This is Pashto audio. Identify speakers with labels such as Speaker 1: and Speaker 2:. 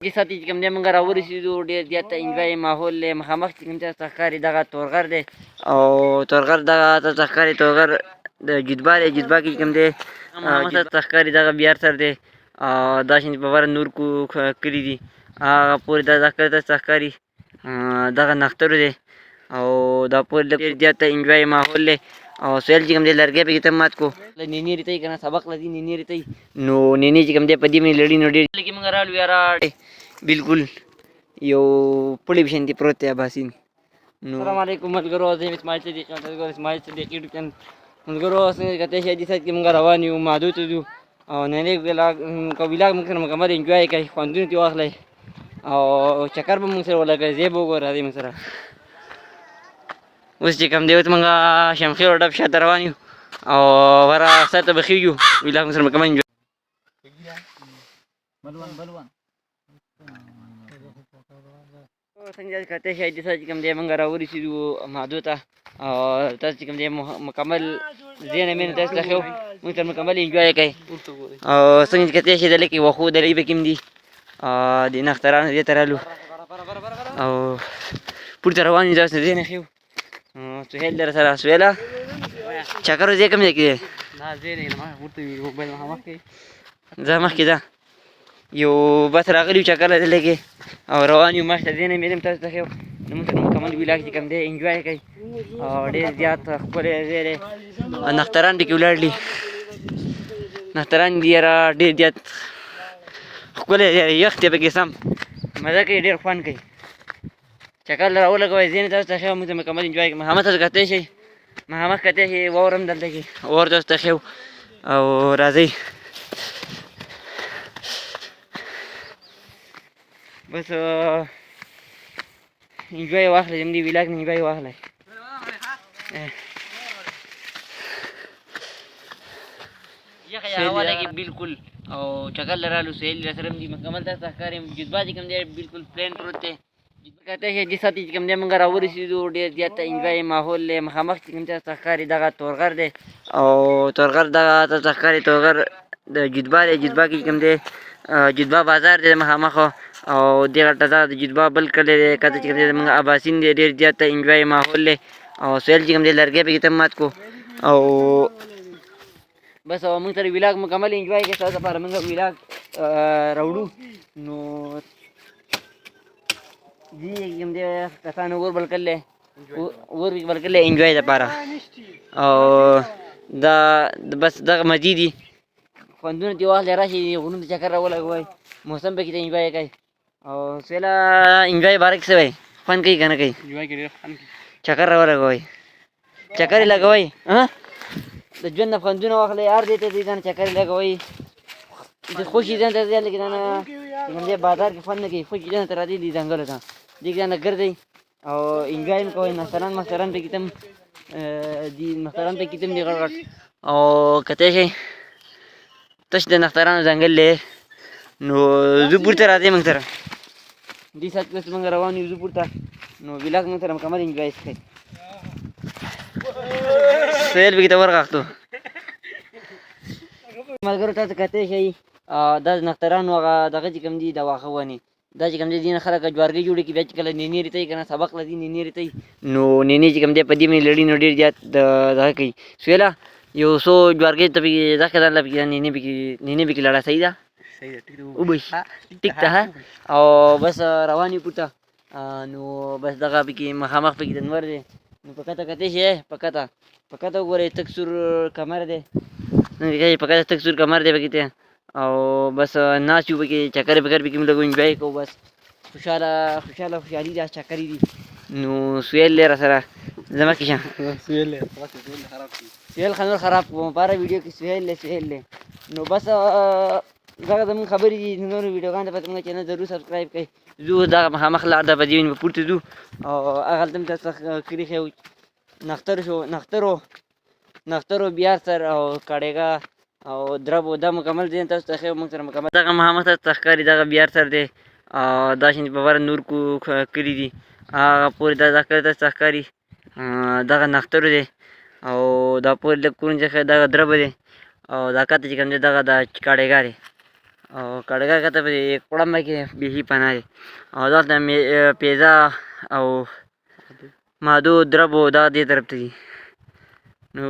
Speaker 1: دې ساتي چې کوم دی موږ راورسېدو ډېر زیات انجوای ماحول دی. مخامخ چې کوم ته ښکاري دغه تورغر دی او تورغر دغه ته ښکاري تورغر د جدبا دی. جدبا کې چې کوم دی مخامخ ته ښکاري دغه بیار سر دی. دا شین په بره نور کو کلي دي هغه پورې دا کلي ته ښکاري دغه نښترو دی او دا پورې ډېر زیات انجوای ماحول دی. او سهیل چې کوم دی لرګی پکې ته مات کو نینې ریتئ که نه سبق لدي نینې ریتئ نو نینې چې کوم دی په دې باندې لړي نو ډېر کې موږ رالو یاره بالکل یو پړي په شانتې پروت دی اباسین. نو السلام علیکم ملګرو، زه یم اسماعیل صدیق، اسماعیل صدیق یوټیوب چینل. ملګرو څنګه کتای شئ دې سایډ کې موږ روان یو مادو ته ځو او نننی ولاګ موږ سره مکمل انجوای کوئ، خوندونه ترې واخلئ او چکر به موږ سره ولګوئ. ځای به وګورئ راځئ موږ سره. اوس چې کوم دی اوس موږ شمخې روډه په شاته روان یو او ورا سر ته به خېږو. ولاګ موږ سره مکمل انجوای څنګه کتای شئ دې سایډ چې کوم دی موږ راورسېدو مادو ته او تاسو چې کوم دی مکمل ځای نه مینه تاسو ته ښیو، موږ سره مکمل انجوای کوئ. او څنګه چې کتای شئ دلته کې وښو دلۍ پکې هم دي د نښترانو دې ته رالو او پورته روان یو تاسو ته ځای نه ښیو. سهیل دی راسره. سهیله چکرو ځای کوم ځای کې دی؟ ځه مخکې ځه. یو بس راغلي یو چکر دلته کې او روان یو مخې ته ځای نه مې هم تاسو ته ښیو. نو موږ سره مکمل ولاګ چې کوم دی انجوای کوئ او ډېر زیات ښکلی ځای دی. نښتران پکې ولاړ دي، نښتران دي یاره ډېر زیات ښکلی دی، یخ دی پکې سم مزه کوي، ډېر خوند کوي. چکر راولګوئ ځای نه تاسو ته ښیو، موږ سره مکمل انجوای کوئ. مخامخ تاسو کتای شئ، مخامخ کتای شئ واور هم دلته کې اور تاسو ته ښیو او راځئ بس انجوای واخلئ، زموږ ولاګ نه انجوای واخلئ. یخه هوا لګي بالکل او چکر لرالو سهیل راسره هم دي مکمل تاسو ته ښکاري. جدبا چې کوم دی بالکل پلین پروت دی. کتای شئ دې ساتي چې کوم دی موږ راورسېدو ډېر زیات انجوای ماحول دی. مخامخ چې کوم تاسو ته ښکاري دغه تورغر دی او تورغر دغه تاسو ته ښکاري تورغر د جدبا دی. جدبا کې چې کوم دی جدبا بازار دی مخامخ او دې غټه د جدبا بل کلی دی. کته چې کوم دی زموږ اباسین دی، ډېر زیات انجوای ماحول دی. او سهیل چې کوم دی لرګی پکې ته مات کو او بس موږ سره ولاګ مکمل انجوای کوي. ستاسو لپاره موږ ولاګ راوړو. نو دې کوم دی کسانو اور بل کړلی، اور بل کړلی انجوای لپاره او دا بس دغه مزې دي، خوندونه ترې واخلئ، راشئ غرونو ته چکر راولګوئ، موسم پکې ته انجوای کوئ. او سهیله انجوای باره کې څه وایي، خوند کوي که نه کوي؟ چکر راولګوئ، چکر یې لګوئ، د ژوند نه خوندونه واخلئ، هر ځای ته ځئ ځان چکر یې لګوئ، خوشي ځان ته ځئ. هلته کې دننه کوم دی بازار کې خوند نه کوي، خوشي ځان ته راځئ دې ځنګلو ته، دې کې دننه ګرځئ او انجوای هم کوئ. نښتران مښتران پکې ته هم دي، نښتران پکې ته هم دي غټ غټ او کتای شئ تش د نښترانو ځنګل دی. نو زه پورته راځئ موږ سره دې سایډ کې اوس موږ روان یو زه پورته. نو ولاګ موږ سره مکمل انجوای کوئ. سهیل پکې ته ورغاښتو. ملګرو تاسو کتای شئ دا د نښترانو هغه دغه چې کوم دي د واښه ونې، دا چې کوم دی ځینې خلک جوارګۍ جوړې کړي، بیا چې کله نینې ریتئ که نه سبق لدي نینې ریتئ نو نینې چې کوم دی په دې باندې لړي نو ډېر زیات دغه کوي. سهیله یو څو جوارګۍ ته پکې دغه ځان پکې نینې پکې لړه صحیح ده وبهي ټیک ده او بس روان یو پورته. نو بس دغه پکې مخامخ پکې د نور دی. نو په کته کتای شئ، په کته وګورئ تک سور کمر دی، په کته تک سور کمر دی پکې ته او بس ناست یو پکې چکر بکر پکې موږ لږ انجوای کوو. بس خوشحالي ده، چکرې دي. نو سهیل دی راسره، زه مخکې شه. سهیل خنور خراب کړو په هره ویډیو کې سهیل دی. نو بس دغه زموږ خبرې دي. نورو ویډیوګانو ته پته زموږ چینل ضرور سبسکرایب کړئ. ځو دغه مخامخ لار ده، په دې باندې به پورته ځو او هغلته هم تاسو ته کلي ښیو، نښترو بیار سر او کاړېګا او دربو، دا مکمل ځای تاسو ته ښیو. موږ سره مکمل دغه مخامخ تاسو ته ښکاري دغه بیار سر دی او دا شین په بره نور کو کلي دي هغه پورې دا کلی تاسو ته ښکاري دغه نښترو دی او دا پورې لږ کورونه چې ښکاري دغه دربه دی او دا کته چې کوم دی دغه د کاړېګا دی او کړکا کته په کوړم کې بیخي پناه دی او دلته پیزا او مادو دربو دا دې طرف ته دي نو